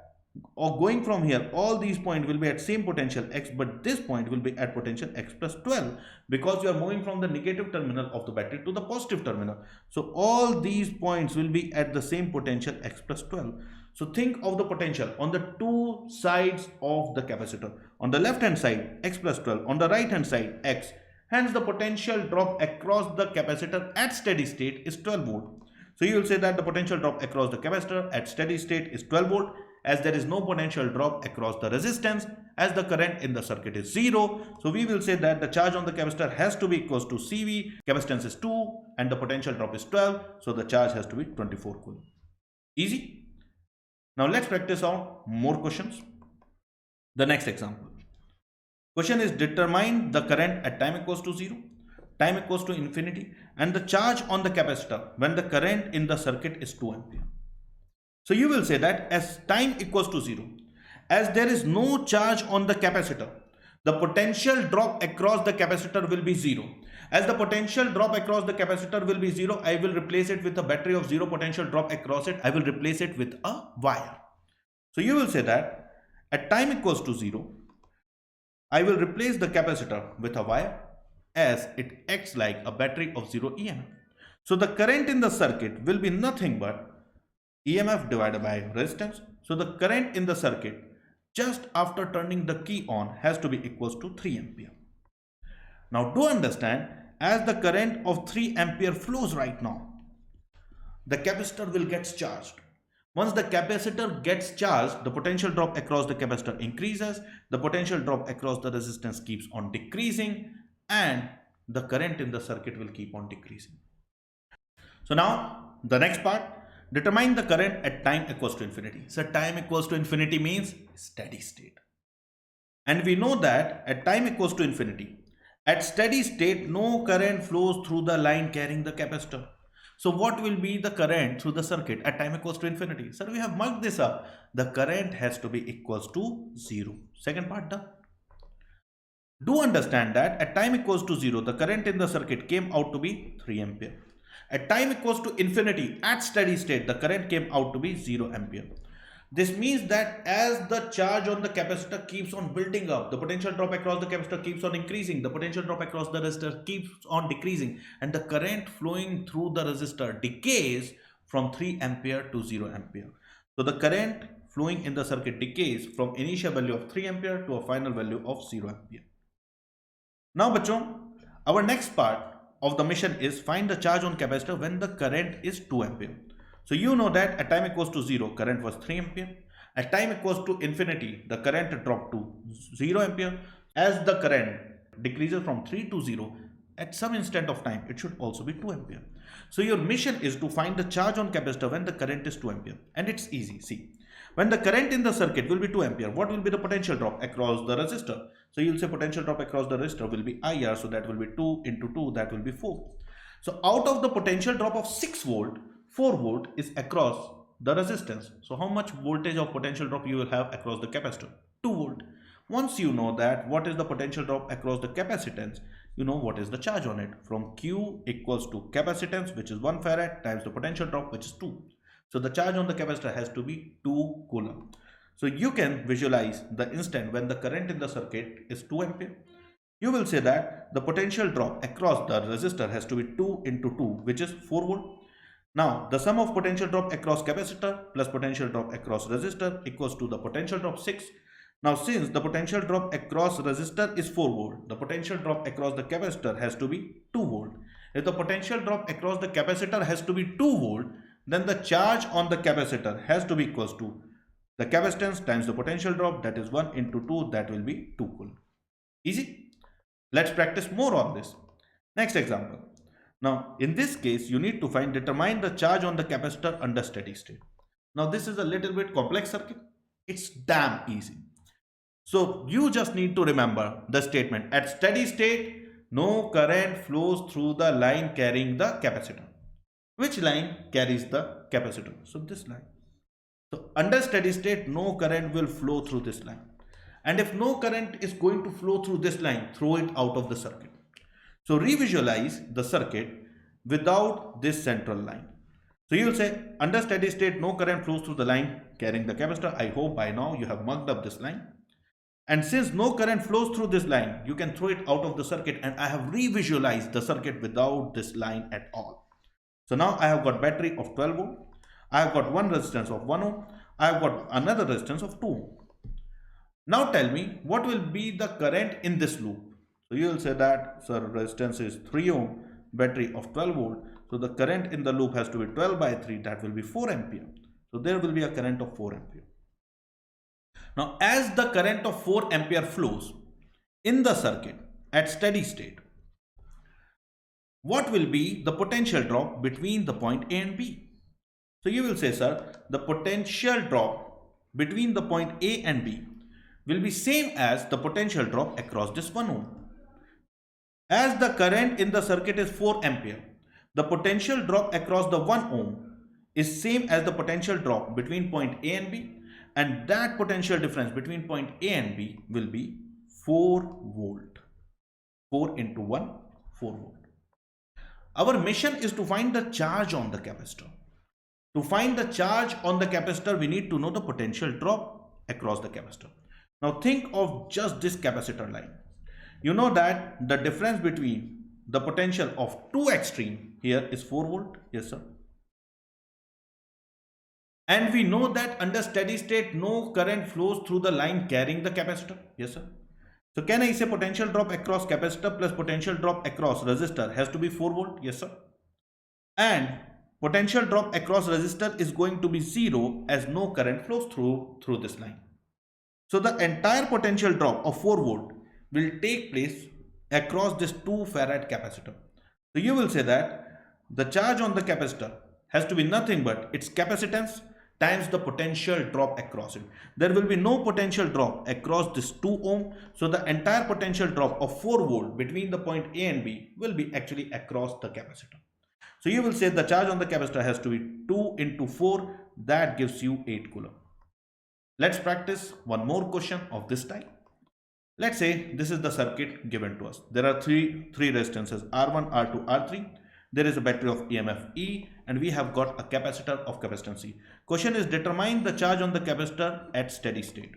or going from here, all these points will be at same potential x, but this point will be at potential x plus 12 because you are moving from the negative terminal of the battery to the positive terminal. So all these points will be at the same potential x plus 12. So think of the potential on the two sides of the capacitor. On the left hand side, x plus 12. On the right hand side, x. Hence the potential drop across the capacitor at steady state is 12 volt. So you will say that the potential drop across the capacitor at steady state is 12 volt. As there is no potential drop across the resistance, as the current in the circuit is 0. So we will say that the charge on the capacitor has to be equals to CV, capacitance is 2 and the potential drop is 12. So the charge has to be 24 coulomb. Easy? Now let's practice out more questions. The next example. Question is, determine the current at time equals to 0, time equals to infinity, and the charge on the capacitor when the current in the circuit is 2 ampere. So you will say that as time equals to 0, as there is no charge on the capacitor, the potential drop across the capacitor will be 0. As the potential drop across the capacitor will be 0, I will replace it with a battery of 0 potential drop across it. I will replace it with a wire. So you will say that at time equals to 0, I will replace the capacitor with a wire as it acts like a battery of 0 EMF. So the current in the circuit will be nothing but EMF divided by resistance. So the current in the circuit just after turning the key on has to be equals to 3 ampere. Now to understand, as the current of 3 ampere flows right now, the capacitor will get charged. Once the capacitor gets charged, the potential drop across the capacitor increases, the potential drop across the resistance keeps on decreasing, and the current in the circuit will keep on decreasing. So now the next part, determine the current at time equals to infinity. So time equals to infinity means steady state. And we know that at time equals to infinity, at steady state, no current flows through the line carrying the capacitor. So what will be the current through the circuit at time equals to infinity? So we have marked this up. The current has to be equals to 0. Second part done. Do understand that at time equals to 0, the current in the circuit came out to be 3 ampere. At time equals to infinity, at steady state, the current came out to be 0 ampere. This means that as the charge on the capacitor keeps on building up, the potential drop across the capacitor keeps on increasing, the potential drop across the resistor keeps on decreasing, and the current flowing through the resistor decays from 3 ampere to 0 ampere. So the current flowing in the circuit decays from initial value of 3 ampere to a final value of 0 ampere. Now bachon, our next part of the mission is find the charge on capacitor when the current is 2 ampere. So you know that at time equals to 0, current was 3 ampere. At time equals to infinity, the current dropped to 0 ampere. As the current decreases from 3 to 0, at some instant of time, it should also be 2 ampere. So your mission is to find the charge on capacitor when the current is 2 ampere. And it's easy, see. When the current in the circuit will be 2 ampere, what will be the potential drop across the resistor? So you'll say potential drop across the resistor will be IR, so that will be 2 into 2, that will be 4. So out of the potential drop of 6 volt, 4 volt is across the resistance. So how much voltage of potential drop you will have across the capacitor? 2 volt. Once you know that what is the potential drop across the capacitance, you know what is the charge on it. From Q equals to capacitance, which is 1 farad, times the potential drop, which is 2. So the charge on the capacitor has to be 2 coulomb. So you can visualize the instant when the current in the circuit is 2 ampere. You will say that the potential drop across the resistor has to be 2 into 2, which is 4 volt. Now, the sum of potential drop across capacitor plus potential drop across resistor equals to the potential drop 6. Now, since the potential drop across resistor is 4 volt, the potential drop across the capacitor has to be 2 volt. If the potential drop across the capacitor has to be 2 volt, then the charge on the capacitor has to be equals to the capacitance times the potential drop, that is 1 into 2, that will be 2 coulomb. Easy? Let's practice more on this. Next example. Now, in this case, you need to determine the charge on the capacitor under steady state. Now, this is a little bit complex circuit. It's damn easy. So, you just need to remember the statement. At steady state, no current flows through the line carrying the capacitor. Which line carries the capacitor? So, this line. So, under steady state, no current will flow through this line. And if no current is going to flow through this line, throw it out of the circuit. So revisualize the circuit without this central line. So you will say under steady state no current flows through the line carrying the capacitor. I hope by now you have marked up this line. And since no current flows through this line, you can throw it out of the circuit, and I have revisualized the circuit without this line at all. So now I have got battery of 12 volt. I have got one resistance of 1 ohm. I have got another resistance of 2 ohm. Now tell me what will be the current in this loop. So you will say that, sir, resistance is 3 ohm, battery of 12 volt. So the current in the loop has to be 12 by 3, that will be 4 ampere. So there will be a current of 4 ampere. Now as the current of 4 ampere flows in the circuit at steady state, what will be the potential drop between the point A and B? So you will say, sir, the potential drop between the point A and B will be same as the potential drop across this 1 ohm. As the current in the circuit is 4 ampere, the potential drop across the 1 ohm is same as the potential drop between point A and B, and that potential difference between point A and B will be 4 volt. 4 into 1, 4 volt. Our mission is to find the charge on the capacitor. To find the charge on the capacitor, we need to know the potential drop across the capacitor. Now think of just this capacitor line. You know that the difference between the potential of two extreme here is 4 volt. Yes, sir. And we know that under steady state, no current flows through the line carrying the capacitor. Yes, sir. So can I say potential drop across capacitor plus potential drop across resistor has to be 4 volt? Yes, sir. And potential drop across resistor is going to be 0 as no current flows through this line. So the entire potential drop of 4 volt will take place across this 2 farad capacitor. So you will say that the charge on the capacitor has to be nothing but its capacitance times the potential drop across it. There will be no potential drop across this 2 ohm. So the entire potential drop of 4 volt between the point A and B will be actually across the capacitor. So you will say the charge on the capacitor has to be 2 into 4. That gives you 8 coulomb. Let's practice one more question of this type. Let's say this is the circuit given to us. There are three resistances R1, R2, R3. There is a battery of EMF E, and we have got a capacitor of capacitance C. Question is, determine the charge on the capacitor at steady state.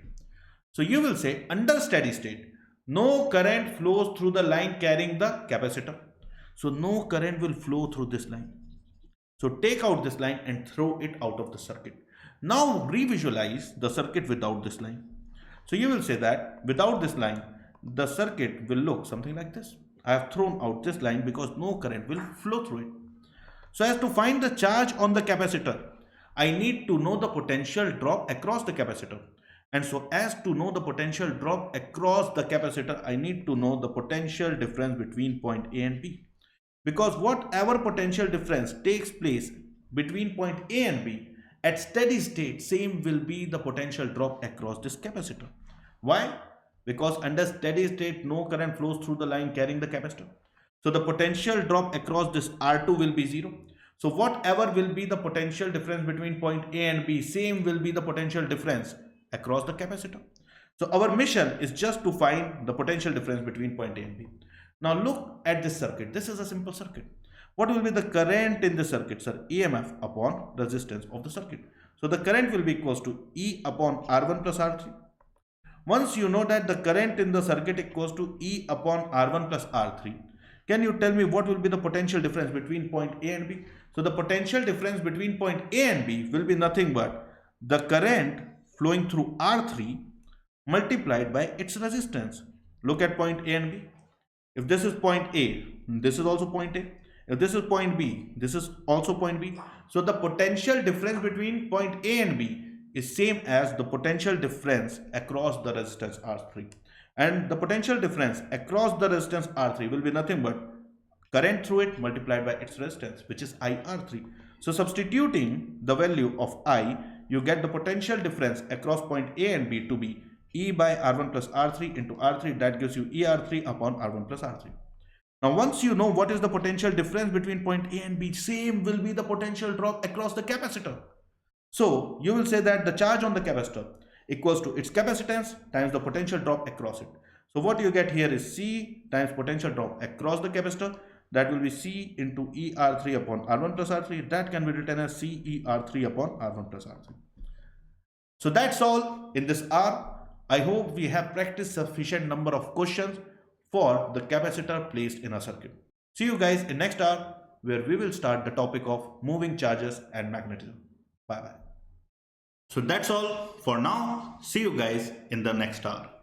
So you will say, under steady state, no current flows through the line carrying the capacitor. So no current will flow through this line. So take out this line and throw it out of the circuit. Now revisualize the circuit without this line. So you will say that without this line, the circuit will look something like this. I have thrown out this line because no current will flow through it. So as to find the charge on the capacitor, I need to know the potential drop across the capacitor. And so as to know the potential drop across the capacitor, I need to know the potential difference between point A and B. Because whatever potential difference takes place between point A and B, at steady state, same will be the potential drop across this capacitor. Why? Because under steady state, no current flows through the line carrying the capacitor. So the potential drop across this R2 will be 0. So whatever will be the potential difference between point A and B, same will be the potential difference across the capacitor. So our mission is just to find the potential difference between point A and B. Now look at this circuit. This is a simple circuit. What will be the current in the circuit, sir? EMF upon resistance of the circuit. So the current will be equals to E upon R1 plus R3. Once you know that the current in the circuit equals to E upon R1 plus R3, can you tell me what will be the potential difference between point A and B? So the potential difference between point A and B will be nothing but the current flowing through R3 multiplied by its resistance. Look at point A and B. If this is point A, this is also point A. If this is point B, this is also point B. So the potential difference between point A and B is same as the potential difference across the resistance R3. And the potential difference across the resistance R3 will be nothing but current through it multiplied by its resistance, which is IR3. So substituting the value of I, you get the potential difference across point A and B to be E by R1 plus R3 into R3. That gives you ER3 upon R1 plus R3. Now once you know what is the potential difference between point A and B, same will be the potential drop across the capacitor. So you will say that the charge on the capacitor equals to its capacitance times the potential drop across it. So what you get here is C times potential drop across the capacitor. That will be C into ER3 upon R1 plus R3. That can be written as CER3 upon R1 plus R3. So that's all in this hour. I hope we have practiced sufficient number of questions for the capacitor placed in a circuit. See you guys in next hour, where we will start the topic of moving charges and magnetism. Bye bye. So that's all for now. See you guys in the next hour.